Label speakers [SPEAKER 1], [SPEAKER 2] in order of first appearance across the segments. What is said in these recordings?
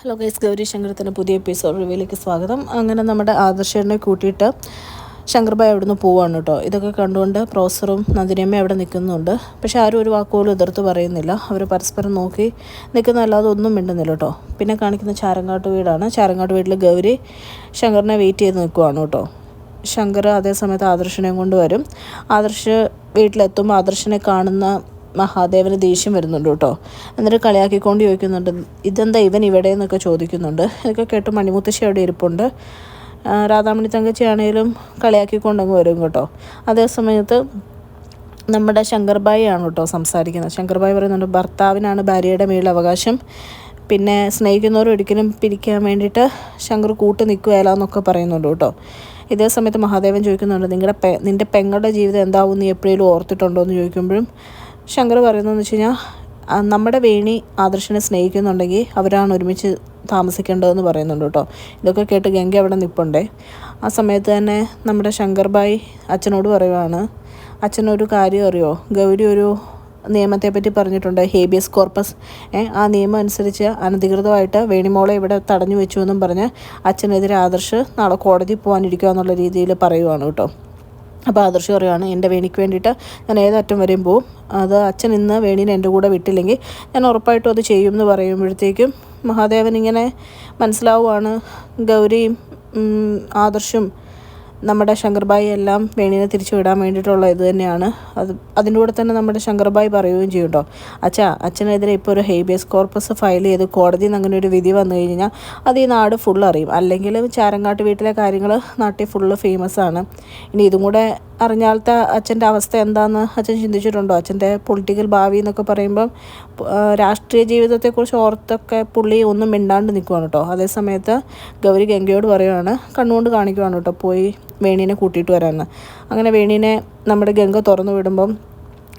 [SPEAKER 1] Hello guys, Gauri ശങ്കരത്തിൻ്റെ പുതിയ episode റിവ്യൂയിലേക്ക് സ്വാഗതം. അങ്ങനെ നമ്മുടെ ആദർശനെ കൂട്ടിയിട്ട് ശങ്കർഭായ് അവിടുന്ന് പോവാണ് കേട്ടോ. ഇതൊക്കെ കണ്ടുകൊണ്ട് പ്രൊഫസറും നന്ദിനിയമ്മയും അവിടെ നിൽക്കുന്നുണ്ട്. പക്ഷെ ആരും ഒരു വാക്കുപോലും എതിർത്ത് പറയുന്നില്ല. അവർ പരസ്പരം നോക്കി നിൽക്കുന്നതല്ലാതെ ഒന്നും മിണ്ടുന്നില്ല കേട്ടോ. പിന്നെ കാണിക്കുന്ന ചാരങ്ങാട്ട് വീടാണ്. ചാരങ്ങാട്ട് വീട്ടിൽ ഗൗരി ശങ്കറിനെ വെയിറ്റ് ചെയ്ത് നിൽക്കുവാണ് കേട്ടോ. ശങ്കർ അതേ സമയത്ത് ആദർശനെയും കൊണ്ട് വരും. ആദർശ് വീട്ടിലെത്തുമ്പോൾ ആദർശനെ കാണുന്ന മഹാദേവന് ദേഷ്യം വരുന്നുണ്ട് കേട്ടോ. എന്നിട്ട് കളിയാക്കിക്കൊണ്ട് ചോദിക്കുന്നുണ്ട്, ഇതെന്താ ഇവൻ ഇവിടെ എന്നൊക്കെ ചോദിക്കുന്നുണ്ട്. ഇതൊക്കെ കേട്ട് മണിമുത്തശ്ശി അവിടെ ഇരിപ്പുണ്ട്. രാധാമണി തങ്കച്ചി ആണെങ്കിലും കളിയാക്കിക്കൊണ്ടങ്ങ് വരും കേട്ടോ. അതേ സമയത്ത് നമ്മുടെ ശങ്കർഭായി ആണ് കേട്ടോ സംസാരിക്കുന്നത്. ശങ്കർഭായി പറയുന്നുണ്ട്, ഭർത്താവിനാണ് ഭാര്യയുടെ മേൽ അവകാശം, പിന്നെ സ്നേഹിക്കുന്നവർ ഒരിക്കലും പിരിക്കാൻ വേണ്ടിയിട്ട് ശങ്കർ കൂട്ട് നിൽക്കുകയില്ല എന്നൊക്കെ പറയുന്നുണ്ട് കേട്ടോ. ഇതേ സമയത്ത് മഹാദേവൻ ചോദിക്കുന്നുണ്ട്, നിൻ്റെ പെങ്ങളുടെ ജീവിതം എന്താവും നീ എപ്പോഴേലും ഓർത്തിട്ടുണ്ടോ എന്ന് ചോദിക്കുമ്പോഴും ശങ്കർ പറയുന്നതെന്ന് വെച്ച് കഴിഞ്ഞാൽ, നമ്മുടെ വേണി ആദർശനെ സ്നേഹിക്കുന്നുണ്ടെങ്കിൽ അവരാണ് ഒരുമിച്ച് താമസിക്കേണ്ടതെന്ന് പറയുന്നുണ്ട് കേട്ടോ. ഇതൊക്കെ കേട്ട് ഗംഗ അവിടെ നിൽപ്പുണ്ടേ. ആ സമയത്ത് തന്നെ നമ്മുടെ ശങ്കർഭായ് അച്ഛനോട് പറയുവാണ്, അച്ഛനൊരു കാര്യം അറിയോ, ഗൗരി ഒരു നിയമത്തെപ്പറ്റി പറഞ്ഞിട്ടുണ്ട്, ഹേബിയസ് കോർപ്പസ്. ആ നിയമം അനുസരിച്ച് അനധികൃതമായിട്ട് വേണിമോളെ ഇവിടെ തടഞ്ഞു വെച്ചു എന്നും പറഞ്ഞ് അച്ഛനെതിരെ ആദർശ് നാളെ കോടതി പോകാനിരിക്കുക എന്നുള്ള രീതിയിൽ പറയുവാണ് കേട്ടോ. അപ്പോൾ ആദർശ് പറയുവാണ്, എൻ്റെ വേണിക്ക് വേണ്ടിയിട്ട് ഞാൻ ഏതറ്റം വരെയും പോവും, അത് അച്ഛൻ ഇന്ന് വേണീനെ എൻ്റെ കൂടെ വിട്ടില്ലെങ്കിൽ ഞാൻ ഉറപ്പായിട്ടും അത് ചെയ്യുമെന്ന് പറയുമ്പോഴത്തേക്കും മഹാദേവൻ ഇങ്ങനെ മനസ്സിലാവുകയാണ്, ഗൗരിയും ആദർശും നമ്മുടെ ശങ്കർഭായി എല്ലാം വേണീനെ തിരിച്ചു വിടാൻ വേണ്ടിയിട്ടുള്ള ഇത് തന്നെയാണ്. അതിൻ്റെ കൂടെ തന്നെ നമ്മുടെ ശങ്കർഭായി പറയുകയും ചെയ്യും കേട്ടോ, അച്ഛനെതിരെ ഇപ്പോൾ ഒരു ഹേബിയസ് കോർപ്പസ് ഫയൽ ചെയ്ത് കോടതിയിൽ നിന്ന് അങ്ങനെ ഒരു വിധി വന്നു കഴിഞ്ഞാൽ അത് ഈ നാട് ഫുൾ അറിയും. അല്ലെങ്കിൽ ചാരങ്ങാട്ട് വീട്ടിലെ കാര്യങ്ങൾ നാട്ടിൽ ഫുള്ള് ഫേമസ് ആണ്. ഇനി ഇതും കൂടെ അറിഞ്ഞാലത്തെ അച്ഛൻ്റെ അവസ്ഥ എന്താണെന്ന് അച്ഛൻ ചിന്തിച്ചിട്ടുണ്ടോ? അച്ഛൻ്റെ പൊളിറ്റിക്കൽ ഭാവി എന്നൊക്കെ പറയുമ്പം രാഷ്ട്രീയ ജീവിതത്തെക്കുറിച്ച് ഓർത്തൊക്കെ പുള്ളി ഒന്നും മിണ്ടാണ്ട് നിൽക്കുവാണ് കേട്ടോ. അതേ സമയത്ത് ഗൗരി ഗംഗയോട് പറയുവാണ്, കണ്ണുകൊണ്ട് കാണിക്കുവാണ് കേട്ടോ, പോയി വേണീനെ കൂട്ടിയിട്ട് വരാമെന്ന്. അങ്ങനെ വേണീനെ നമ്മുടെ ഗംഗ തുറന്നു വിടുമ്പം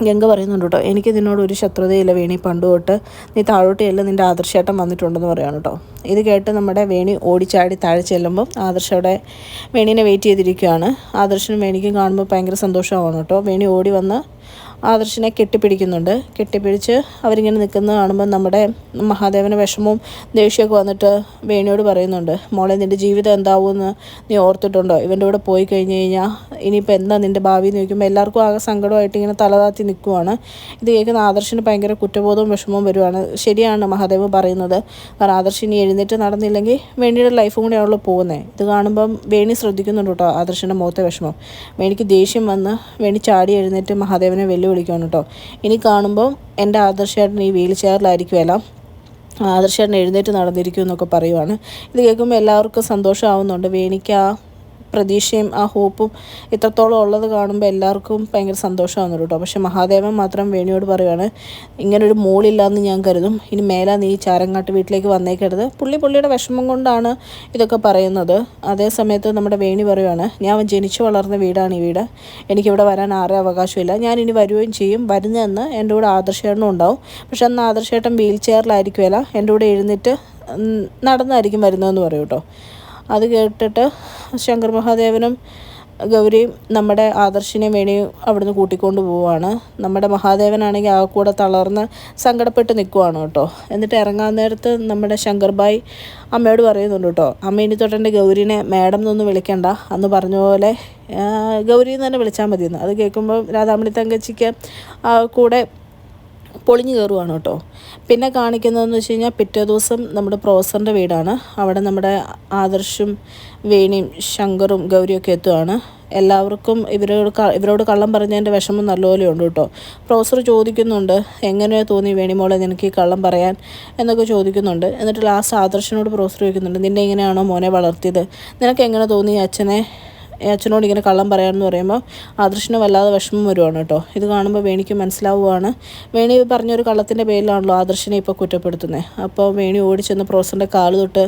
[SPEAKER 1] ഗംഗ പറയുന്നുണ്ട് കേട്ടോ, എനിക്ക് നിന്നോട് ഒരു ശത്രുതയില്ല വേണി, പണ്ട് തൊട്ട് നീ താഴോട്ട് ചെല്ലും, നിൻ്റെ ആദർശേട്ടൻ വന്നിട്ടുണ്ടെന്ന് പറയുകയാണ് കേട്ടോ. ഇത് കേട്ട് നമ്മുടെ വേണി ഓടിച്ചാടി താഴെ ചെല്ലുമ്പം ആദർശ് അവിടെ വേണീനെ വെയിറ്റ് ചെയ്തിരിക്കുകയാണ്. ആദർശനും വേണിക്കും കാണുമ്പോൾ ഭയങ്കര സന്തോഷമാണ് കേട്ടോ. വേണി ഓടി വന്ന് ആദർശിനെ കെട്ടിപ്പിടിക്കുന്നുണ്ട്. കെട്ടിപ്പിടിച്ച് അവരിങ്ങനെ നിൽക്കുന്നത് കാണുമ്പോൾ നമ്മുടെ മഹാദേവന് വിഷമവും ദേഷ്യമൊക്കെ വന്നിട്ട് വേണിയോട് പറയുന്നുണ്ട്, മോളെ നിൻ്റെ ജീവിതം എന്താവുമെന്ന് നീ ഓർത്തിട്ടുണ്ടോ? ഇവൻ്റെ കൂടെ പോയി കഴിഞ്ഞ് കഴിഞ്ഞാൽ ഇനിയിപ്പോൾ എന്താ നിൻ്റെ ഭാവി എന്ന് ചോദിക്കുമ്പോൾ എല്ലാവർക്കും ആകെ സങ്കടമായിട്ട് ഇങ്ങനെ തലതാത്തി നിൽക്കുവാണ്. ഇത് കേൾക്കുന്ന ആദർശിന് ഭയങ്കര കുറ്റബോധവും വിഷമവും വരുവാണ്. ശരിയാണ് മഹാദേവ് പറയുന്നത്, കാരണം ആദർശിനി എഴുന്നേറ്റ് നടന്നില്ലെങ്കിൽ വേണിയുടെ ലൈഫും കൂടെയാണല്ലോ പോകുന്നത്. ഇത് കാണുമ്പം വേണി ശ്രദ്ധിക്കുന്നുണ്ട് കേട്ടോ ആദർശിൻ്റെ മുഖത്തെ വിഷമം. വേണിക്ക് ദേഷ്യം വന്ന് വേണി ചാടി എഴുന്നേറ്റ് മഹാദേവനെ വെല്ലുവിളിക്കുകയാണ് കേട്ടോ. ഇനി കാണുമ്പം എൻ്റെ ആദർശേട്ടൻ ഈ വീൽ ചെയറിലായിരിക്കുമല്ലോ, ആദർശേട്ടൻ എഴുന്നേറ്റ് നടന്നിരിക്കും എന്നൊക്കെ പറയുവാണ്. ഇത് കേൾക്കുമ്പോൾ എല്ലാവർക്കും സന്തോഷമാവുന്നുണ്ട്. വേണിക്ക് ആ പ്രതീക്ഷയും ആ ഹോപ്പും ഇത്രത്തോളം ഉള്ളത് കാണുമ്പോൾ എല്ലാവർക്കും ഭയങ്കര സന്തോഷമാകുന്നു കേട്ടോ. പക്ഷേ മഹാദേവൻ മാത്രം വേണിയോട് പറയുവാണ്, ഇങ്ങനൊരു മോളില്ലാന്ന് ഞാൻ കരുതും, ഇനി മേലാ നീ ചാരങ്ങാട്ട് വീട്ടിലേക്ക് വന്നേക്കരുത്. പുള്ളിയുടെ വിഷമം കൊണ്ടാണ് ഇതൊക്കെ പറയുന്നത്. അതേ സമയത്ത് നമ്മുടെ വേണി പറയുവാണ്, ഞാൻ ജനിച്ചു വളർന്ന വീടാണ് ഈ വീട്, എനിക്കിവിടെ വരാൻ ആരും അവകാശമില്ല, ഞാൻ ഇനി വരുകയും ചെയ്യും, വരുന്നതെന്ന് എൻ്റെ കൂടെ ആദർശേട്ടനും ഉണ്ടാവും. പക്ഷെ അന്ന് ആദർശേട്ടൻ വീൽ ചെയറിലായിരിക്കുമല്ല, എൻ്റെ കൂടെ എഴുന്നേറ്റ് നടന്നായിരിക്കും വരുന്നതെന്ന് പറയും കേട്ടോ. അത് കേട്ടിട്ട് ശങ്കർ മഹാദേവനും ഗൗരിയും നമ്മുടെ ആദർശിനെ വേണിയും അവിടുന്ന് കൂട്ടിക്കൊണ്ട് പോവുകയാണ്. നമ്മുടെ മഹാദേവനാണെങ്കിൽ ആ കൂടെ തളർന്ന് സങ്കടപ്പെട്ട് നിൽക്കുവാണ് കേട്ടോ. എന്നിട്ട് ഇറങ്ങാൻ നേരത്ത് നമ്മുടെ ശങ്കർഭായ് അമ്മയോട് പറയുന്നുണ്ട് കേട്ടോ, അമ്മ ഇനി തൊട്ടെൻ്റെ ഗൗരിനെ മാഡം എന്നൊന്നും വിളിക്കണ്ട, അന്ന് പറഞ്ഞ പോലെ ഗൗരിന്ന് തന്നെ വിളിച്ചാൽ മതിയെന്ന്. അത് കേൾക്കുമ്പോൾ രാധാമണി തങ്കച്ചിക്ക് കൂടെ പൊളിഞ്ഞു കയറുവാണ് കേട്ടോ. പിന്നെ കാണിക്കുന്നതെന്ന് വെച്ച് കഴിഞ്ഞാൽ പിറ്റേ ദിവസം നമ്മുടെ പ്രൊഫസറിൻ്റെ വീടാണ്. അവിടെ നമ്മുടെ ആദർശും വേണിയും ശങ്കറും ഗൗരിയൊക്കെ എത്തുകയാണ്. എല്ലാവർക്കും ഇവരോട് കള്ളം പറഞ്ഞതിൻ്റെ വിഷമം നല്ലപോലെ ഉണ്ട് കേട്ടോ. പ്രൊഫസർ ചോദിക്കുന്നുണ്ട്, എങ്ങനെയോ തോന്നി വേണിമോളെ നിനക്ക് ഈ കള്ളം പറയാൻ എന്നൊക്കെ ചോദിക്കുന്നുണ്ട്. എന്നിട്ട് ലാസ്റ്റ് ആദർശനോട് പ്രൊഫസർ ചോദിക്കുന്നുണ്ട്, നിന്നെ എങ്ങനെയാണോ മോനെ വളർത്തിയത്, നിനക്ക് എങ്ങനെ തോന്നി അച്ഛനോട് ഇങ്ങനെ കള്ളം പറയാമെന്ന് പറയുമ്പോൾ ആദർശന് വല്ലാതെ വിഷമം വരുവാണ് കേട്ടോ. ഇത് കാണുമ്പോൾ വേണിക്ക് മനസ്സിലാവുകയാണ്, വേണി പറഞ്ഞൊരു കള്ളത്തിൻ്റെ പേരിലാണല്ലോ ആദർശനെ ഇപ്പോൾ കുറ്റപ്പെടുത്തുന്നത്. അപ്പോൾ വേണി ഓടിച്ചെന്ന് പ്രൊഫസറിൻ്റെ കാല് തൊട്ട്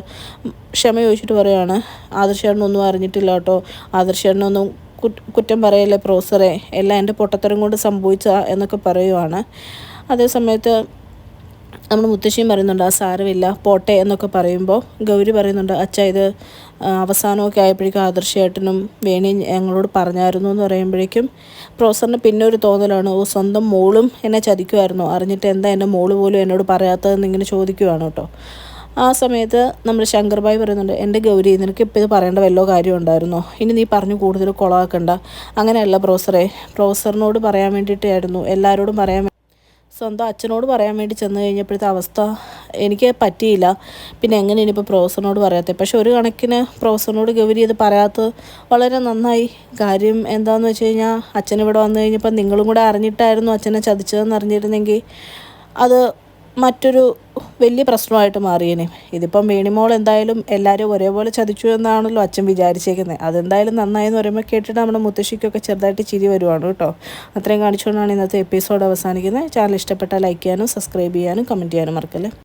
[SPEAKER 1] ക്ഷമ ചോദിച്ചിട്ട് പറയുവാണ്, ആദർശേട്ടനൊന്നും അറിഞ്ഞിട്ടില്ല കേട്ടോ, ആദർശേട്ടനൊന്നും കുറ്റം പറയല്ലേ പ്രൊഫസറെ, എല്ലാം എൻ്റെ പൊട്ടത്തരം കൊണ്ട് സംഭവിച്ച എന്നൊക്കെ പറയുവാണ്. അതേ സമയത്ത് നമ്മുടെ മുത്തശ്ശിയും പറയുന്നുണ്ട്, ആ സാരമില്ല പോട്ടെ എന്നൊക്കെ പറയുമ്പോൾ ഗൗരി പറയുന്നുണ്ട്, അച്ഛാ ഇത് അവസാനമൊക്കെ ആയപ്പോഴേക്കും ആദർശേട്ടനും വേണിയും ഞങ്ങളോട് പറഞ്ഞായിരുന്നു എന്ന് പറയുമ്പോഴേക്കും പ്രൊഫസറിന് പിന്നെ ഒരു തോന്നലാണ്, സ്വന്തം മോളും എന്നെ ചതിക്കുമായിരുന്നു, അറിഞ്ഞിട്ട് എന്താ എൻ്റെ മോള് പോലും എന്നോട് പറയാത്തതെന്ന് ഇങ്ങനെ ചോദിക്കുവാണ് കേട്ടോ. ആ സമയത്ത് നമ്മുടെ ശങ്കർഭായി പറയുന്നുണ്ട്, എൻ്റെ ഗൗരി നിനക്ക് ഇപ്പോൾ ഇത് പറയേണ്ട വല്ലോ കാര്യം ഉണ്ടായിരുന്നോ, ഇനി നീ പറഞ്ഞു കൂടുതൽ കുളമാക്കണ്ട. അങ്ങനെയല്ല പ്രൊഫസറിനോട് പറയാൻ വേണ്ടിയിട്ടായിരുന്നു, എല്ലാവരോടും പറയാൻ, സ്വന്തം അച്ഛനോട് പറയാൻ വേണ്ടി ചെന്ന് കഴിഞ്ഞപ്പോഴത്തെ അവസ്ഥ എനിക്ക് പറ്റിയില്ല. പിന്നെ എങ്ങനെ ഇനിയിപ്പോൾ പ്രൊഫസറിനോട് പറയാത്തത്. പക്ഷെ ഒരു കണക്കിന് പ്രൊഫസറിനോട് ഗൗരി ഇത് പറയാത്തത് വളരെ നന്നായി. കാര്യം എന്താണെന്ന് വെച്ച് കഴിഞ്ഞാൽ അച്ഛൻ ഇവിടെ വന്നു കഴിഞ്ഞപ്പോൾ നിങ്ങളും കൂടെ അറിഞ്ഞിട്ടായിരുന്നു അച്ഛനെ ചതിച്ചതെന്ന് അറിഞ്ഞിരുന്നെങ്കിൽ അത് മറ്റൊരു വലിയ പ്രശ്നമായിട്ട് മാറിയേനെ. ഇതിപ്പം വേണിമോൾ എന്തായാലും എല്ലാവരും ഒരേപോലെ ചതിച്ചു എന്നാണല്ലോ അച്ഛൻ വിചാരിച്ചേക്കുന്നത്. അതെന്തായാലും നന്നായെന്ന് പറയുമ്പോൾ കേട്ടിട്ട് നമ്മുടെ മുത്തശ്ശിക്കൊക്കെ ചെറുതായിട്ട് ചിരി വരുവാണ് കേട്ടോ. അത്രയും കാണിച്ചുകൊണ്ടാണ് ഇന്നത്തെ എപ്പിസോഡ് അവസാനിക്കുന്നത്. ചാനൽ ഇഷ്ടപ്പെട്ടാൽ ലൈക്ക് ചെയ്യാനും സബ്സ്ക്രൈബ് ചെയ്യാനും കമൻറ്റ് ചെയ്യാനും മറക്കല്ലേ.